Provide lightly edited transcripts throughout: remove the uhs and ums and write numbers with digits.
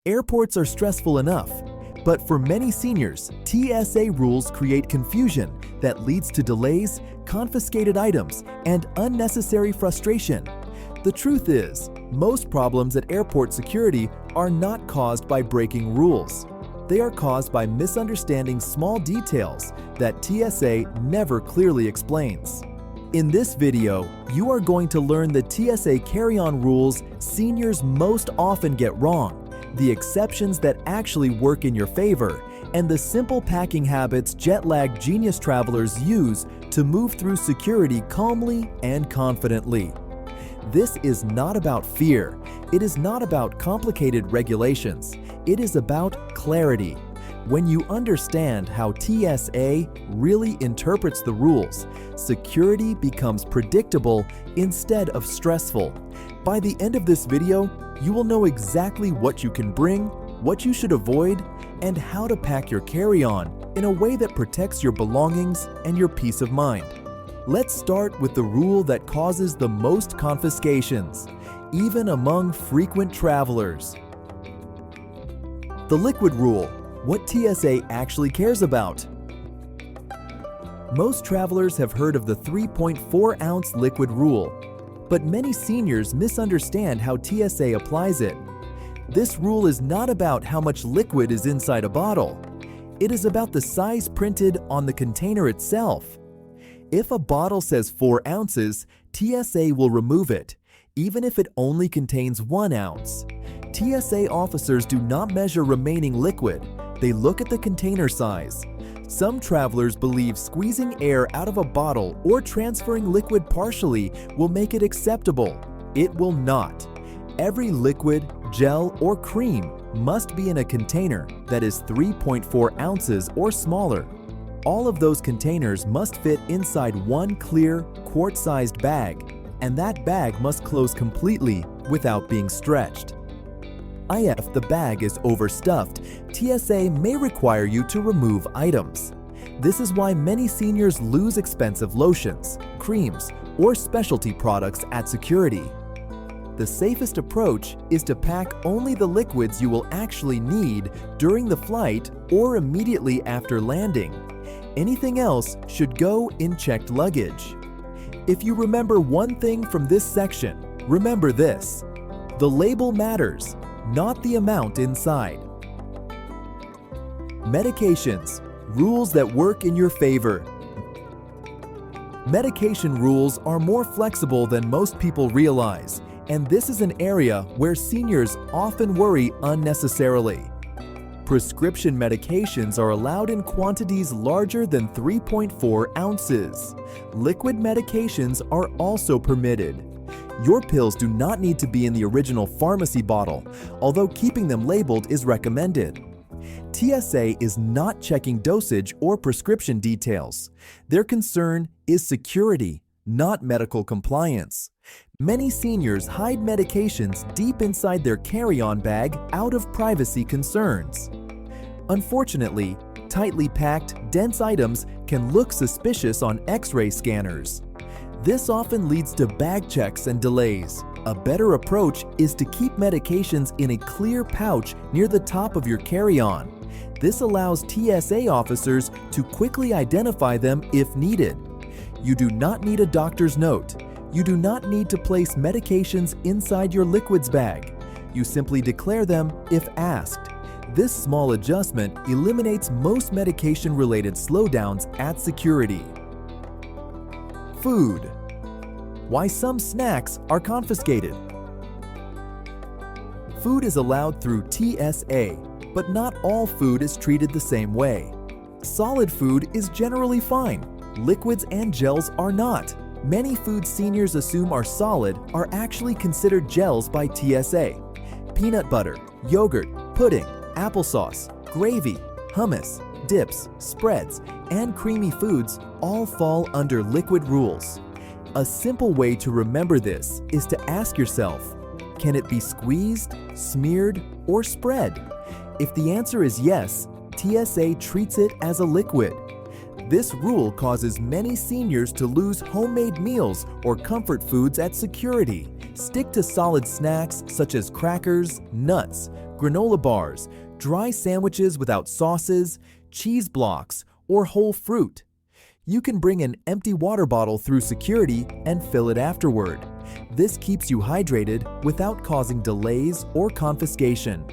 Airports are stressful enough, but for many seniors, TSA rules create confusion that leads to delays, confiscated items, and unnecessary frustration. The truth is, most problems at airport security are not caused by breaking rules. They are caused by misunderstanding small details that TSA never clearly explains. In this video, you are going to learn the TSA carry-on rules seniors most often get wrong, the exceptions that actually work in your favor, and the simple packing habits jet-lagged genius travelers use to move through security calmly and confidently. This is not about fear. It is not about complicated regulations. It is about clarity. When you understand how TSA really interprets the rules, security becomes predictable instead of stressful. By the end of this video, you will know exactly what you can bring, what you should avoid, and how to pack your carry-on in a way that protects your belongings and your peace of mind. Let's start with the rule that causes the most confiscations, even among frequent travelers. The liquid rule, what TSA actually cares about. Most travelers have heard of the 3.4-ounce liquid rule, but many seniors misunderstand how TSA applies it. This rule is not about how much liquid is inside a bottle. It is about the size printed on the container itself. If a bottle says 4 ounces, TSA will remove it, even if it only contains 1 ounce. TSA officers do not measure remaining liquid. They look at the container size. Some travelers believe squeezing air out of a bottle or transferring liquid partially will make it acceptable. It will not. Every liquid, gel, or cream must be in a container that is 3.4 ounces or smaller. All of those containers must fit inside one clear, quart-sized bag, and that bag must close completely without being stretched. If the bag is overstuffed, TSA may require you to remove items. This is why many seniors lose expensive lotions, creams, or specialty products at security. The safest approach is to pack only the liquids you will actually need during the flight or immediately after landing. Anything else should go in checked luggage. If you remember one thing from this section, remember this: the label matters, not the amount inside. Medications, rules that work in your favor. Medication rules are more flexible than most people realize, and this is an area where seniors often worry unnecessarily. Prescription medications are allowed in quantities larger than 3.4 ounces. Liquid medications are also permitted. Your pills do not need to be in the original pharmacy bottle, although keeping them labeled is recommended. TSA is not checking dosage or prescription details. Their concern is security, not medical compliance. Many seniors hide medications deep inside their carry-on bag out of privacy concerns. Unfortunately, tightly packed, dense items can look suspicious on X-ray scanners. This often leads to bag checks and delays. A better approach is to keep medications in a clear pouch near the top of your carry-on. This allows TSA officers to quickly identify them if needed. You do not need a doctor's note. You do not need to place medications inside your liquids bag. You simply declare them if asked. This small adjustment eliminates most medication-related slowdowns at security. Food. Why some snacks are confiscated. Food is allowed through TSA, but not all food is treated the same way. Solid food is generally fine. Liquids and gels are not. Many foods seniors assume are solid are actually considered gels by TSA. Peanut butter, yogurt, pudding, applesauce, gravy, hummus, dips, spreads, and creamy foods all fall under liquid rules. A simple way to remember this is to ask yourself, can it be squeezed, smeared, or spread? If the answer is yes, TSA treats it as a liquid. This rule causes many seniors to lose homemade meals or comfort foods at security. Stick to solid snacks such as crackers, nuts, granola bars, dry sandwiches without sauces, cheese blocks, or whole fruit. You can bring an empty water bottle through security and fill it afterward. This keeps you hydrated without causing delays or confiscation.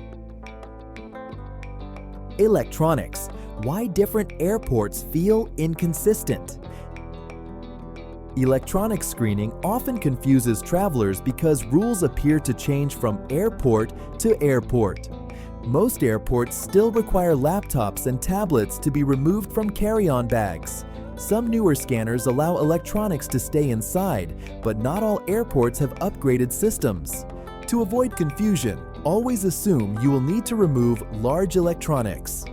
Electronics. Why different airports feel inconsistent. Electronic screening often confuses travelers because rules appear to change from airport to airport. Most airports still require laptops and tablets to be removed from carry-on bags. Some newer scanners allow electronics to stay inside, but not all airports have upgraded systems. To avoid confusion, always assume you will need to remove large electronics.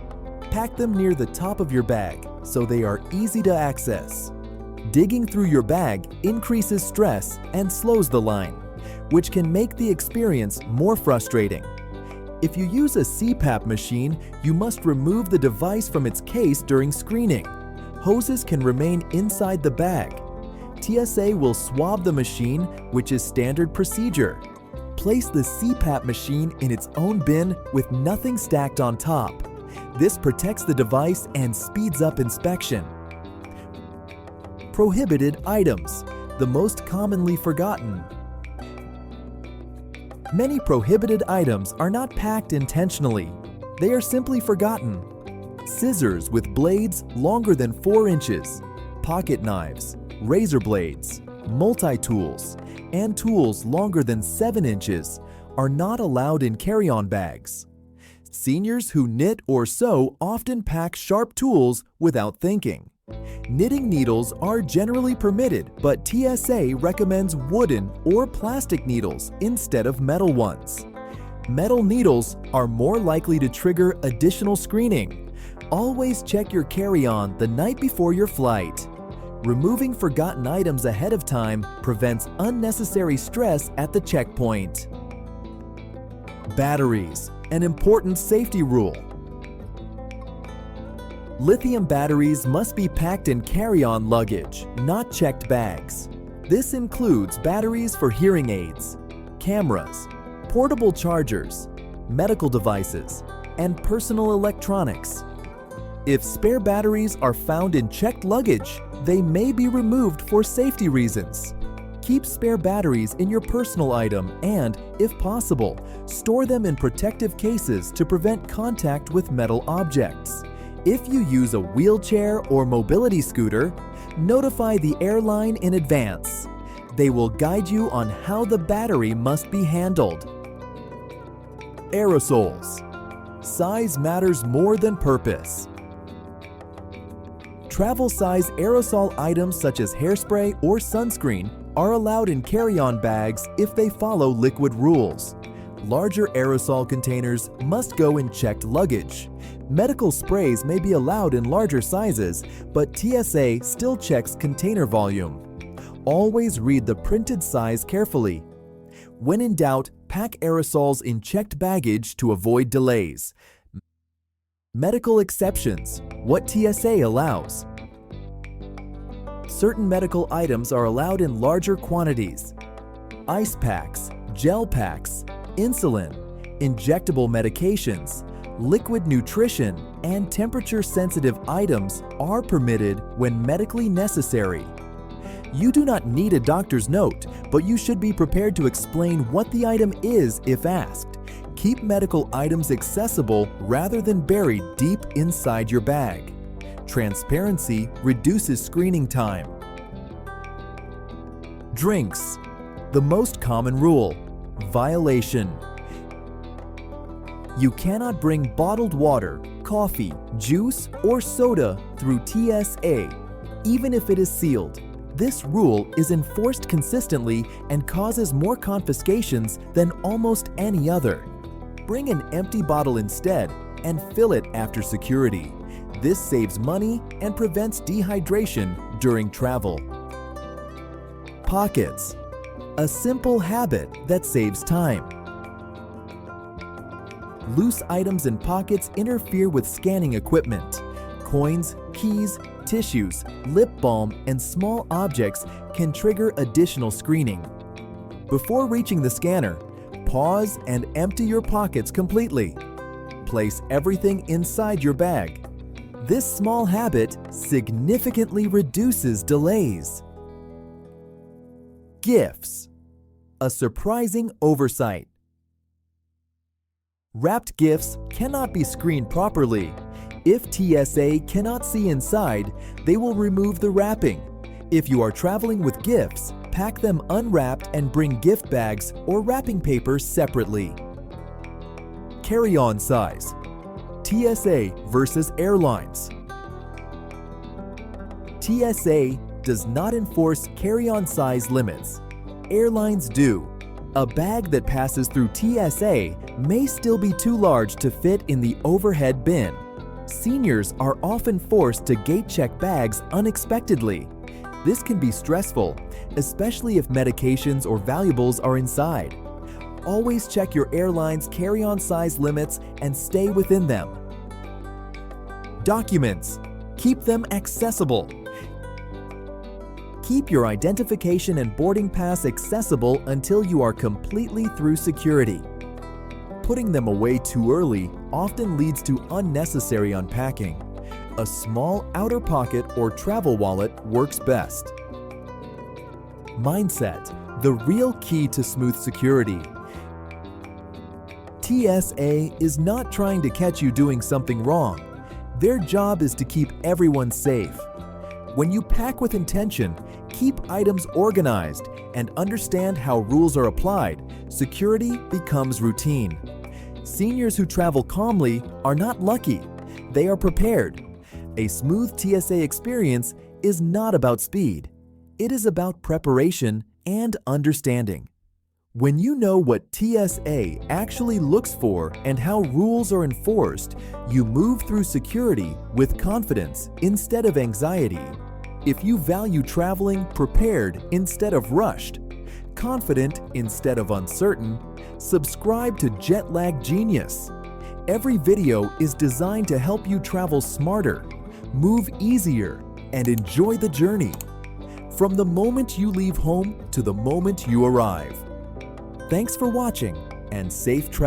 Pack them near the top of your bag so they are easy to access. Digging through your bag increases stress and slows the line, which can make the experience more frustrating. If you use a CPAP machine, you must remove the device from its case during screening. Hoses can remain inside the bag. TSA will swab the machine, which is standard procedure. Place the CPAP machine in its own bin with nothing stacked on top. This protects the device and speeds up inspection. Prohibited items, the most commonly forgotten. Many prohibited items are not packed intentionally. They are simply forgotten. Scissors with blades longer than 4 inches, pocket knives, razor blades, multi-tools, and tools longer than 7 inches are not allowed in carry-on bags. Seniors who knit or sew often pack sharp tools without thinking. Knitting needles are generally permitted, but TSA recommends wooden or plastic needles instead of metal ones. Metal needles are more likely to trigger additional screening. Always check your carry-on the night before your flight. Removing forgotten items ahead of time prevents unnecessary stress at the checkpoint. Batteries, an important safety rule. Lithium batteries must be packed in carry-on luggage, not checked bags. This includes batteries for hearing aids, cameras, portable chargers, medical devices, and personal electronics. If spare batteries are found in checked luggage, they may be removed for safety reasons. Keep spare batteries in your personal item and, if possible, store them in protective cases to prevent contact with metal objects. If you use a wheelchair or mobility scooter, notify the airline in advance. They will guide you on how the battery must be handled. Aerosols. Size matters more than purpose. Travel-size aerosol items such as hairspray or sunscreen are allowed in carry-on bags if they follow liquid rules. Larger aerosol containers must go in checked luggage. Medical sprays may be allowed in larger sizes, but TSA still checks container volume. Always read the printed size carefully. When in doubt, pack aerosols in checked baggage to avoid delays. Medical exceptions, what TSA allows. Certain medical items are allowed in larger quantities. Ice packs, gel packs, insulin, injectable medications, liquid nutrition, and temperature-sensitive items are permitted when medically necessary. You do not need a doctor's note, but you should be prepared to explain what the item is if asked. Keep medical items accessible rather than buried deep inside your bag. Transparency reduces screening time. Drinks. The most common rule. Violation. You cannot bring bottled water, coffee, juice, or soda through TSA, even if it is sealed. This rule is enforced consistently and causes more confiscations than almost any other. Bring an empty bottle instead and fill it after security. This saves money and prevents dehydration during travel. Pockets. A simple habit that saves time. Loose items in pockets interfere with scanning equipment. Coins, keys, tissues, lip balm, and small objects can trigger additional screening. Before reaching the scanner, Pause and empty your pockets completely. Place everything inside your bag. This small habit significantly reduces delays. Gifts. A surprising oversight. Wrapped gifts cannot be screened properly. If TSA cannot see inside, they will remove the wrapping. If you are traveling with gifts, pack them unwrapped and bring gift bags or wrapping paper separately. Carry-on size. TSA versus airlines. TSA does not enforce carry-on size limits. Airlines do. A bag that passes through TSA may still be too large to fit in the overhead bin. Seniors are often forced to gate-check bags unexpectedly. This can be stressful, especially if medications or valuables are inside. Always check your airline's carry-on size limits and stay within them. Documents. Keep them accessible. Keep your identification and boarding pass accessible until you are completely through security. Putting them away too early often leads to unnecessary unpacking. A small outer pocket or travel wallet works best. Mindset, the real key to smooth security. TSA is not trying to catch you doing something wrong. Their job is to keep everyone safe. When you pack with intention, keep items organized, and understand how rules are applied, security becomes routine. Seniors who travel calmly are not lucky. They are prepared. A smooth TSA experience is not about speed. It is about preparation and understanding. When you know what TSA actually looks for and how rules are enforced, you move through security with confidence instead of anxiety. If you value traveling prepared instead of rushed, confident instead of uncertain, subscribe to Jet Lag Genius. Every video is designed to help you travel smarter, move easier, and enjoy the journey. From the moment you leave home to the moment you arrive. Thanks for watching and safe travel.